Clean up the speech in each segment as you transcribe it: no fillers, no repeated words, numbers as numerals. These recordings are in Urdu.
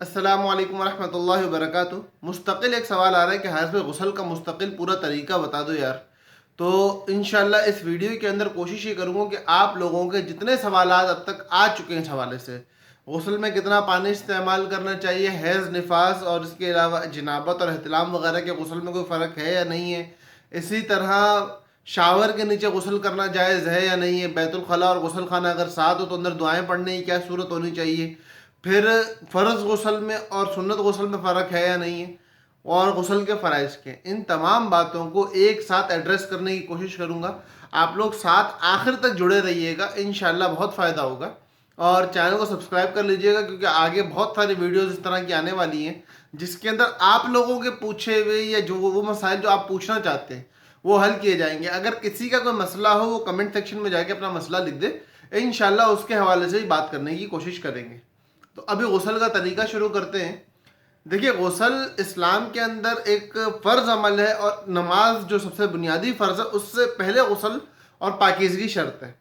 السلام علیکم ورحمۃ اللہ وبرکاتہ۔ مستقل ایک سوال آ رہا ہے کہ حیض میں غسل کا مستقل پورا طریقہ بتا دو یار۔ تو انشاءاللہ اس ویڈیو کے اندر کوشش یہ کروں گا کہ آپ لوگوں کے جتنے سوالات اب تک آ چکے ہیں اس حوالے سے، غسل میں کتنا پانی استعمال کرنا چاہیے، حیض، نفاس اور اس کے علاوہ جنابت اور احتلام وغیرہ کے غسل میں کوئی فرق ہے یا نہیں ہے، اسی طرح شاور کے نیچے غسل کرنا جائز ہے یا نہیں ہے، بیت الخلاء اور غسل خانہ اگر ساتھ ہو تو اندر دعائیں پڑھنے کی کیا صورت ہونی چاہیے، پھر فرض غسل میں اور سنت غسل میں فرق ہے یا نہیں ہے، اور غسل کے فرائض کے، ان تمام باتوں کو ایک ساتھ ایڈریس کرنے کی کوشش کروں گا۔ آپ لوگ ساتھ آخر تک جڑے رہیے گا، انشاءاللہ بہت فائدہ ہوگا۔ اور چینل کو سبسکرائب کر لیجئے گا کیونکہ آگے بہت ساری ویڈیوز اس طرح کی آنے والی ہیں جس کے اندر آپ لوگوں کے پوچھے ہوئے یا جو وہ مسائل جو آپ پوچھنا چاہتے ہیں وہ حل کیے جائیں گے۔ اگر کسی کا کوئی مسئلہ ہو وہ کمنٹ سیکشن میں جا کے اپنا مسئلہ لکھ دے، انشاءاللہ اس کے حوالے سے ہی بات کرنے کی کوشش کریں گے۔ تو ابھی غسل کا طریقہ شروع کرتے ہیں۔ دیکھیے، غسل اسلام کے اندر ایک فرض عمل ہے، اور نماز جو سب سے بنیادی فرض ہے اس سے پہلے غسل اور پاکیزگی شرط ہے۔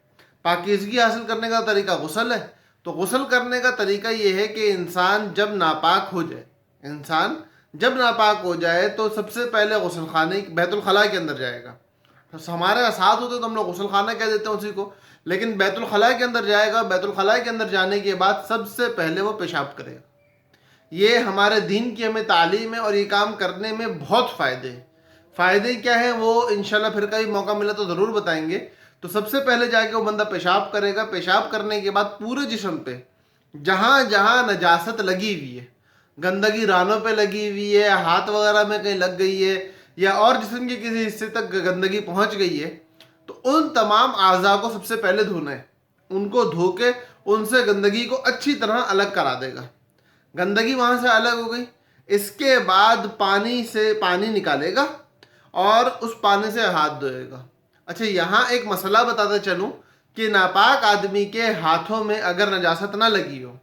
پاکیزگی حاصل کرنے کا طریقہ غسل ہے۔ تو غسل کرنے کا طریقہ یہ ہے کہ انسان جب ناپاک ہو جائے تو سب سے پہلے غسل خانے بیت الخلاء کے اندر جائے گا۔ ہمارے ساتھ ہوتے تو ہم لوگ غسل خانہ کہہ دیتے ہیں اسی کو، لیکن بیت الخلاء کے اندر جائے گا۔ بیت الخلاء کے اندر جانے کے بعد سب سے پہلے وہ پیشاب کرے گا۔ یہ ہمارے دین کی ہمیں تعلیم ہے، اور یہ کام کرنے میں بہت فائدے ہیں۔ فائدے کیا ہیں وہ انشاءاللہ پھر کبھی موقع ملا تو ضرور بتائیں گے۔ تو سب سے پہلے جا کے وہ بندہ پیشاب کرے گا۔ پیشاب کرنے کے بعد پورے جسم پہ جہاں جہاں نجاست لگی ہوئی ہے، گندگی رانوں پہ لگی ہوئی ہے، ہاتھ وغیرہ میں کہیں لگ گئی ہے، یا اور جسم کے کسی حصے تک گندگی پہنچ گئی ہے، تو ان تمام اعضاء کو سب سے پہلے دھونا ہے۔ ان کو دھو کے ان سے گندگی کو اچھی طرح الگ کرا دے گا۔ گندگی وہاں سے الگ ہو گئی، اس کے بعد پانی نکالے گا اور اس پانی سے ہاتھ دھوئے گا۔ اچھا، یہاں ایک مسئلہ بتاتا چلوں کہ ناپاک آدمی کے ہاتھوں میں اگر نجاست نہ لگی ہو،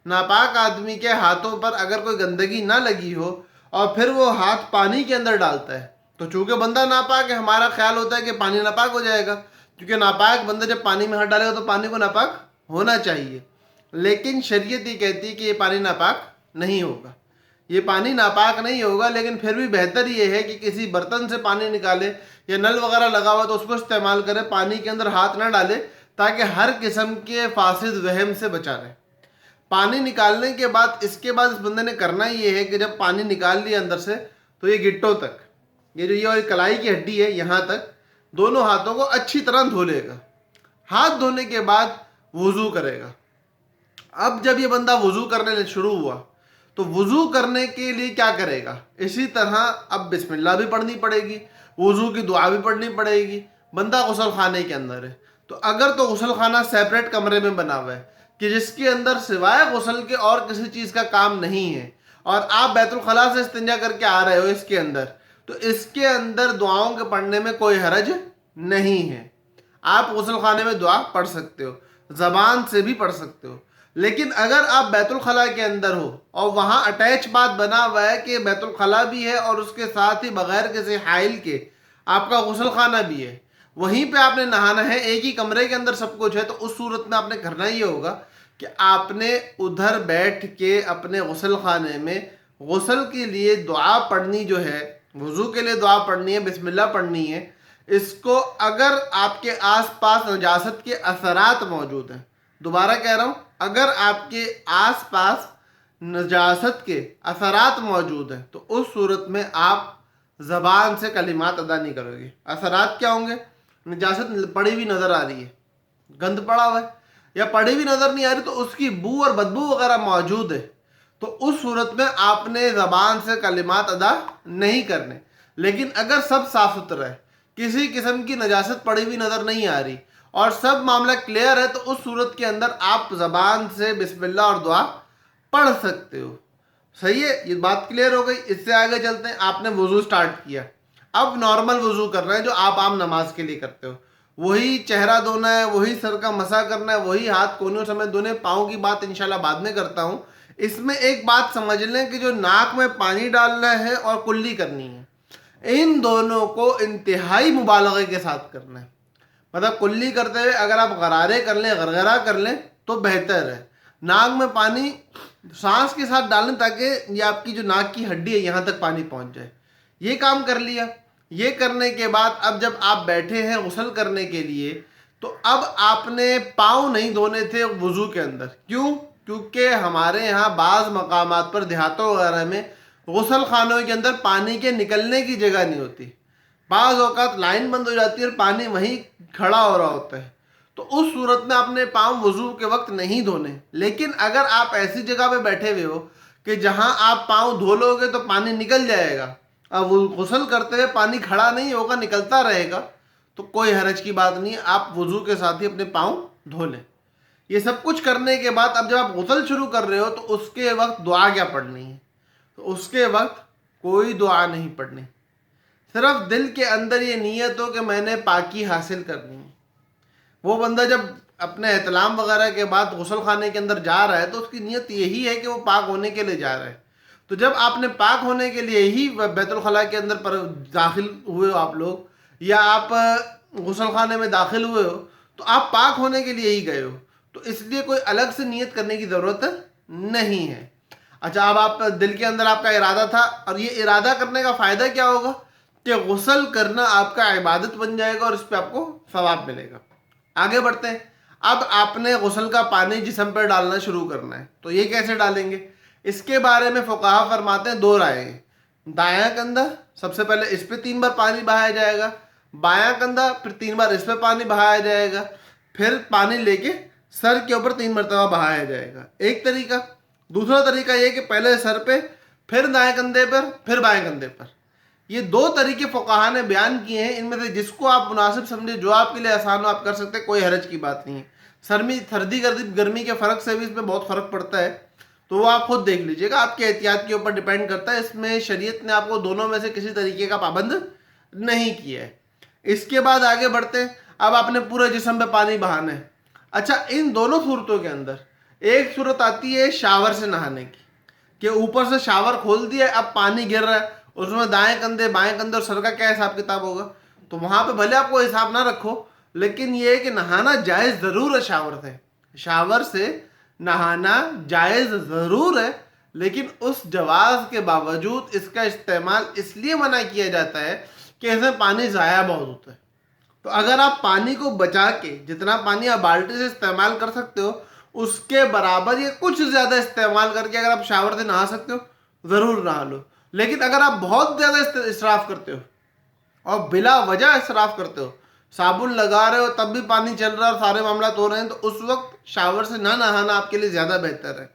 ناپاک آدمی کے ہاتھوں پر اگر کوئی گندگی نہ لگی ہو، اور پھر وہ ہاتھ پانی کے اندر ڈالتا ہے، تو چونکہ بندہ ناپاک ہے، ہمارا خیال ہوتا ہے کہ پانی ناپاک ہو جائے گا، کیونکہ ناپاک بندہ جب پانی میں ہاتھ ڈالے گا تو پانی کو ناپاک ہونا چاہیے۔ لیکن شریعت یہ کہتی ہے کہ یہ پانی ناپاک نہیں ہوگا، یہ پانی ناپاک نہیں ہوگا، لیکن پھر بھی بہتر یہ ہے کہ کسی برتن سے پانی نکالے، یا نل وغیرہ لگا ہوا تو اس کو استعمال کرے، پانی کے اندر ہاتھ نہ ڈالے، تاکہ ہر قسم کے فاسد وہم سے بچا رہے۔ پانی نکالنے کے بعد اس بندے نے کرنا یہ ہے کہ جب پانی نکال لیا اندر سے، تو یہ گٹوں تک، یہ کلائی کی ہڈی ہے، یہاں تک دونوں ہاتھوں کو اچھی طرح دھو لے گا۔ ہاتھ دھونے کے بعد وضو کرے گا۔ اب جب یہ بندہ وضو کرنے شروع ہوا تو وضو کرنے کے لیے کیا کرے گا؟ اسی طرح اب بسم اللہ بھی پڑھنی پڑے گی، وضو کی دعا بھی پڑھنی پڑے گی۔ بندہ غسل خانے کے اندر ہے، تو اگر تو غسل خانہ سیپریٹ کمرے میں بنا ہوا ہے کہ جس کے اندر سوائے غسل کے اور کسی چیز کا کام نہیں ہے، اور آپ بیت الخلاء سے استنجا کر کے آ رہے ہو اس کے اندر، تو اس کے اندر دعاؤں کے پڑھنے میں کوئی حرج نہیں ہے۔ آپ غسل خانے میں دعا پڑھ سکتے ہو، زبان سے بھی پڑھ سکتے ہو۔ لیکن اگر آپ بیت الخلاء کے اندر ہو اور وہاں اٹیچ بات بنا ہوا ہے کہ بیت الخلاء بھی ہے اور اس کے ساتھ ہی بغیر کسی حائل کے آپ کا غسل خانہ بھی ہے، وہیں پہ آپ نے نہانا ہے، ایک ہی کمرے کے اندر سب کچھ ہے، تو اس صورت میں آپ نے کرنا یہ ہوگا کہ آپ نے ادھر بیٹھ کے اپنے غسل خانے میں غسل کے لیے دعا پڑھنی، جو ہے وضو کے لیے دعا پڑھنی ہے، بسم اللہ پڑھنی ہے۔ اس کو اگر آپ کے آس پاس نجاست کے اثرات موجود ہیں، دوبارہ کہہ رہا ہوں، اگر آپ کے آس پاس نجاست کے اثرات موجود ہیں تو اس صورت میں آپ زبان سے کلمات ادا نہیں کرو گے۔ اثرات کیا ہوں گے؟ نجاست پڑی ہوئی نظر آ رہی ہے، گند پڑا ہوا ہے، یا پڑی ہوئی نظر نہیں آ رہی تو اس کی بو اور بدبو وغیرہ موجود ہے، تو اس صورت میں آپ نے زبان سے کلمات ادا نہیں کرنے۔ لیکن اگر سب صاف ستھرا ہے، کسی قسم کی نجاست پڑی ہوئی نظر نہیں آ رہی، اور سب معاملہ کلیئر ہے، تو اس صورت کے اندر آپ زبان سے بسم اللہ اور دعا پڑھ سکتے ہو۔ صحیح ہے، یہ بات کلیئر ہو گئی۔ اس سے آگے چلتے ہیں۔ آپ نے وضو سٹارٹ کیا، اب نارمل وضو کرنا ہے جو آپ عام نماز کے لیے کرتے ہو، وہی چہرہ دھونا ہے، وہی سر کا مسح کرنا ہے، وہی ہاتھ کونوں سمیت دھونے۔ پاؤں کی بات انشاءاللہ بعد میں کرتا ہوں۔ اس میں ایک بات سمجھ لیں کہ جو ناک میں پانی ڈالنا ہے اور کلی کرنی ہے، ان دونوں کو انتہائی مبالغے کے ساتھ کرنا ہے۔ مطلب کلی کرتے ہوئے اگر آپ غرارے کر لیں، غرغرہ کر لیں تو بہتر ہے۔ ناک میں پانی سانس کے ساتھ ڈالیں تاکہ یہ آپ کی جو ناک کی ہڈی ہے یہاں تک پانی پہنچ جائے. یہ کام کر لیا. یہ کرنے کے بعد اب جب آپ بیٹھے ہیں غسل کرنے کے لیے تو اب آپ نے پاؤں نہیں دھونے تھے وضو کے اندر. کیوں؟ کیونکہ ہمارے یہاں بعض مقامات پر دیہاتوں وغیرہ میں غسل خانوں کے اندر پانی کے نکلنے کی جگہ نہیں ہوتی. بعض اوقات لائن بند ہو جاتی ہے اور پانی وہیں کھڑا ہو رہا ہوتا ہے. تو اس صورت میں اپنے پاؤں وضو کے وقت نہیں دھونے. لیکن اگر آپ ایسی جگہ پہ بیٹھے ہوئے ہو کہ جہاں آپ پاؤں دھو لو گے تو پانی نکل جائے گا، اب غسل کرتے ہوئے پانی کھڑا نہیں ہوگا، نکلتا رہے گا، تو کوئی حرج کی بات نہیں ہے، آپ وضو کے ساتھ ہی اپنے پاؤں دھو لیں. یہ سب کچھ کرنے کے بعد اب جب آپ غسل شروع کر رہے ہو تو اس کے وقت دعا کیا پڑھنی ہے؟ تو اس کے وقت کوئی دعا نہیں پڑھنی. صرف دل کے اندر یہ نیت ہو کہ میں نے پاکی حاصل کرنی ہے. وہ بندہ جب اپنے احتلام وغیرہ کے بعد غسل خانے کے اندر جا رہا ہے تو اس کی نیت یہی ہے کہ وہ پاک ہونے کے لیے جا رہا ہے. تو جب آپ نے پاک ہونے کے لیے ہی بیت الخلاء کے اندر پر داخل ہوئے ہو آپ لوگ، یا آپ غسل خانے میں داخل ہوئے ہو، تو آپ پاک ہونے کے لیے ہی گئے ہو، تو اس لیے کوئی الگ سے نیت کرنے کی ضرورت نہیں ہے. اچھا، اب آپ دل کے اندر آپ کا ارادہ تھا، اور یہ ارادہ کرنے کا فائدہ کیا ہوگا کہ غسل کرنا آپ کا عبادت بن جائے گا اور اس پہ آپ کو ثواب ملے گا. آگے بڑھتے ہیں. اب آپ نے غسل کا پانی جسم پر ڈالنا شروع کرنا ہے. تو یہ کیسے ڈالیں گے؟ اس کے بارے میں فقہا فرماتے ہیں دو رائے ہیں. دایاں کندھا، سب سے پہلے اس پہ 3 بار پانی بہایا جائے گا. بایاں کندھا، پھر 3 بار اس پہ پانی بہایا جائے گا. پھر پانی لے کے سر کے اوپر 3 مرتبہ بہایا جائے گا. ایک طریقہ. دوسرا طریقہ یہ کہ پہلے سر پہ، پھر دائیں کندھے پر، پھر بائیں کندھے پر. یہ 2 طریقے فقہا نے بیان کیے ہیں. ان میں سے جس کو آپ مناسب سمجھے، جو آپ کے لیے آسان ہو آپ کر سکتے ہیں، کوئی حرج کی بات نہیں ہے. سردی گرمی کے فرق سے بھی اس میں بہت فرق پڑتا ہے، تو وہ آپ خود دیکھ لیجئے گا. آپ کے احتیاط کے اوپر ڈیپینڈ کرتا ہے. اس میں شریعت نے آپ کو دونوں میں سے کسی طریقے کا پابند نہیں کیا ہے. اس کے بعد آگے بڑھتے ہیں. اب آپ نے پورے جسم پہ پانی بہانا ہے. اچھا، ان دونوں صورتوں کے اندر ایک صورت آتی ہے شاور سے نہانے کی، کہ اوپر سے شاور کھول دیا ہے، اب پانی گر رہا ہے، اس میں دائیں کندھے بائیں کندھے اور سر کا کیا حساب کتاب ہوگا؟ تو وہاں پہ بھلے آپ کو حساب نہ رکھو، لیکن یہ ہے کہ نہانا جائز ضرور ہے. شاور سے نہانا جائز ضرور ہے، لیکن اس جواز کے باوجود اس کا استعمال اس لیے منع کیا جاتا ہے کہ اس میں پانی ضائع بہت ہوتا ہے. تو اگر آپ پانی کو بچا کے جتنا پانی آپ بالٹی سے استعمال کر سکتے ہو، اس کے برابر یا کچھ زیادہ استعمال کر کے اگر آپ شاور سے نہا سکتے ہو، ضرور نہا لو. لیکن اگر آپ بہت زیادہ اسراف کرتے ہو اور بلا وجہ اسراف کرتے ہو، صابن لگا رہے ہو تب بھی پانی چل رہا ہے اور سارے معاملات ہو رہے ہیں، تو اس وقت شاور سے نہ نہانا آپ کے لیے زیادہ بہتر ہے.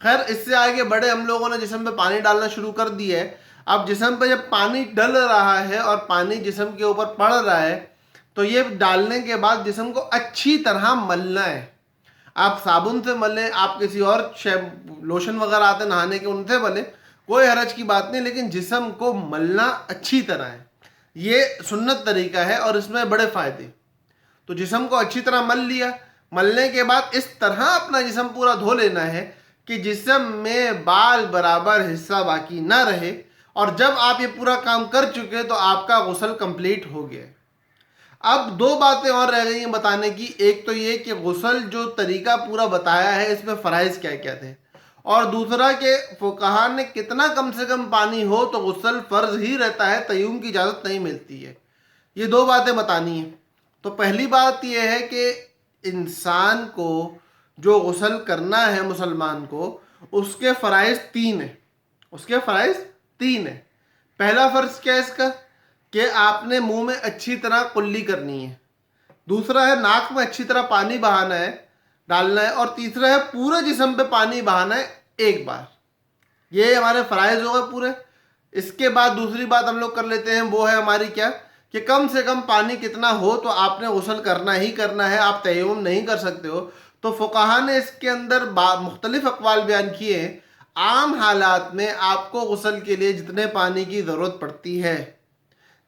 خیر، اس سے آگے بڑے ہم لوگوں نے جسم پہ پانی ڈالنا شروع کر دیا ہے. اب جسم پہ جب پانی ڈل رہا ہے اور پانی جسم کے اوپر پڑ رہا ہے، تو یہ ڈالنے کے بعد جسم کو اچھی طرح ملنا ہے. آپ صابن سے ملیں، آپ کسی اور لوشن وغیرہ آتے نہانے کے ان سے ملیں، کوئی حرج کی بات نہیں، لیکن جسم کو ملنا اچھی طرح ہے. یہ سنت طریقہ ہے اور اس میں بڑے فائدے. تو جسم کو اچھی طرح مل لیا. ملنے کے بعد اس طرح اپنا جسم پورا دھو لینا ہے کہ جسم میں بال برابر حصہ باقی نہ رہے. اور جب آپ یہ پورا کام کر چکے تو آپ کا غسل کمپلیٹ ہو گیا. اب 2 باتیں اور رہ گئی ہیں بتانے کی. ایک تو یہ کہ غسل جو طریقہ پورا بتایا ہے اس میں فرائض کیا کیا تھے، اور دوسرا کہ فقہا نے کتنا کم سے کم پانی ہو تو غسل فرض ہی رہتا ہے، تیمم کی اجازت نہیں ملتی ہے. یہ 2 باتیں بتانی ہیں. تو پہلی بات یہ ہے کہ انسان کو جو غسل کرنا ہے، مسلمان کو، اس کے فرائض 3 ہیں. پہلا فرض کیا ہے اس کا؟ کہ آپ نے منہ میں اچھی طرح قلی کرنی ہے. دوسرا ہے ناک میں اچھی طرح پانی بہانا ہے، ڈالنا ہے. اور تیسرا ہے پورے جسم پہ پانی بہانا ہے ایک بار. یہ ہمارے فرائض ہو گئے پورے. اس کے بعد دوسری بات ہم لوگ کر لیتے ہیں، وہ ہے ہماری کیا، کہ کم سے کم پانی کتنا ہو تو آپ نے غسل کرنا ہی کرنا ہے، آپ تیمم نہیں کر سکتے ہو. تو فقہا نے اس کے اندر مختلف اقوال بیان کیے ہیں. عام حالات میں آپ کو غسل کے لیے جتنے پانی کی ضرورت پڑتی ہے،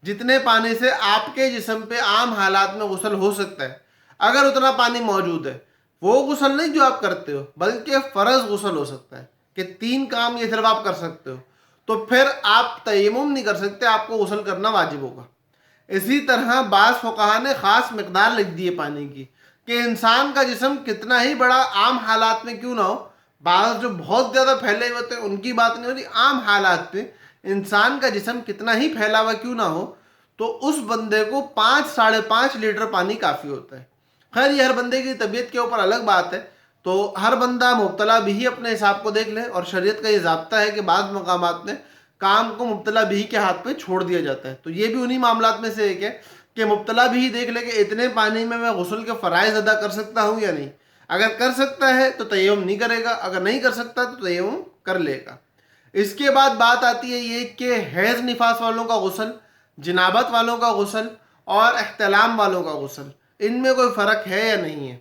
جتنے پانی سے آپ کے جسم پہ عام حالات میں غسل ہو سکتا ہے، اگر اتنا پانی موجود ہے، وہ غسل نہیں جو آپ کرتے ہو، بلکہ فرض غسل ہو سکتا ہے کہ 3 کام یہ صرف آپ کر سکتے ہو، تو پھر آپ تیمم نہیں کر سکتے، آپ کو غسل کرنا واجب ہوگا. اسی طرح بعض فقہا نے خاص مقدار لکھ دی ہے پانی کی، کہ انسان کا جسم کتنا ہی بڑا عام حالات میں کیوں نہ ہو، بعض جو بہت زیادہ پھیلے ہوئے ہوتے ہیں ان کی بات نہیں ہوتی، عام حالات پہ انسان کا جسم کتنا ہی پھیلا ہوا کیوں نہ ہو تو اس بندے کو 5-5.5 لیٹر پانی کافی ہوتا ہے۔ خیر یہ ہر بندے کی طبیعت کے اوپر الگ بات ہے، تو ہر بندہ مبتلا بھی اپنے حساب کو دیکھ لے، اور شریعت کا یہ ضابطہ ہے کہ بعض مقامات میں کام کو مبتلا بھی کے ہاتھ پہ چھوڑ دیا جاتا ہے، تو یہ بھی انہی معاملات میں سے ایک ہے کہ مبتلا بھی دیکھ لے کہ اتنے پانی میں غسل کے فرائض ادا کر سکتا ہوں یا نہیں۔ اگر کر سکتا ہے تو تیمم نہیں کرے گا، اگر نہیں کر سکتا تو تیمم کر لے گا۔ اس کے بعد بات آتی ہے یہ کہ حیض نفاس والوں کا غسل، جنابت والوں کا غسل اور احتلام والوں کا غسل، ان میں کوئی فرق ہے یا نہیں ہے؟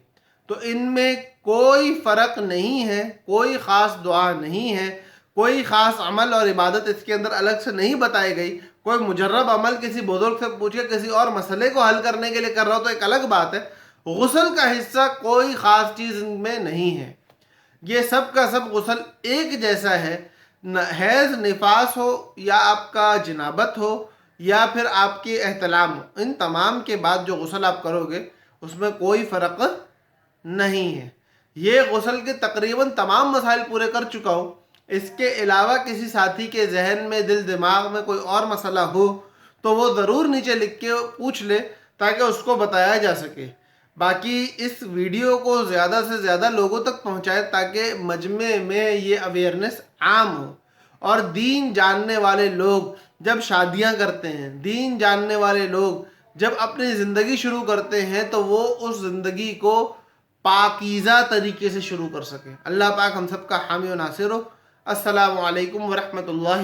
تو ان میں کوئی فرق نہیں ہے، کوئی خاص دعا نہیں ہے، کوئی خاص عمل اور عبادت اس کے اندر الگ سے نہیں بتائی گئی۔ کوئی مجرب عمل کسی بزرگ سے پوچھ کے کسی اور مسئلے کو حل کرنے کے لیے کر رہا ہو تو ایک الگ بات ہے، غسل کا حصہ کوئی خاص چیز میں نہیں ہے، یہ سب کا سب غسل ایک جیسا ہے۔ حیض نفاس ہو یا آپ کا جنابت ہو یا پھر آپ کی احتلام ہو، ان تمام کے بعد جو غسل آپ کرو گے اس میں کوئی فرق نہیں ہے۔ یہ غسل کے تقریباً تمام مسائل پورے کر چکا ہوں، اس کے علاوہ کسی ساتھی کے ذہن میں دل دماغ میں کوئی اور مسئلہ ہو تو وہ ضرور نیچے لکھ کے پوچھ لے تاکہ اس کو بتایا جا سکے۔ باقی اس ویڈیو کو زیادہ سے زیادہ لوگوں تک پہنچائے تاکہ مجمع میں یہ اویئرنیس عام ہو، اور دین جاننے والے لوگ جب شادیاں کرتے ہیں، دین جاننے والے لوگ جب اپنی زندگی شروع کرتے ہیں تو وہ اس زندگی کو پاکیزہ طریقے سے شروع کر سکیں۔ اللہ پاک ہم سب کا حامی و ناصر ہو۔ السلام علیکم ورحمۃ اللہ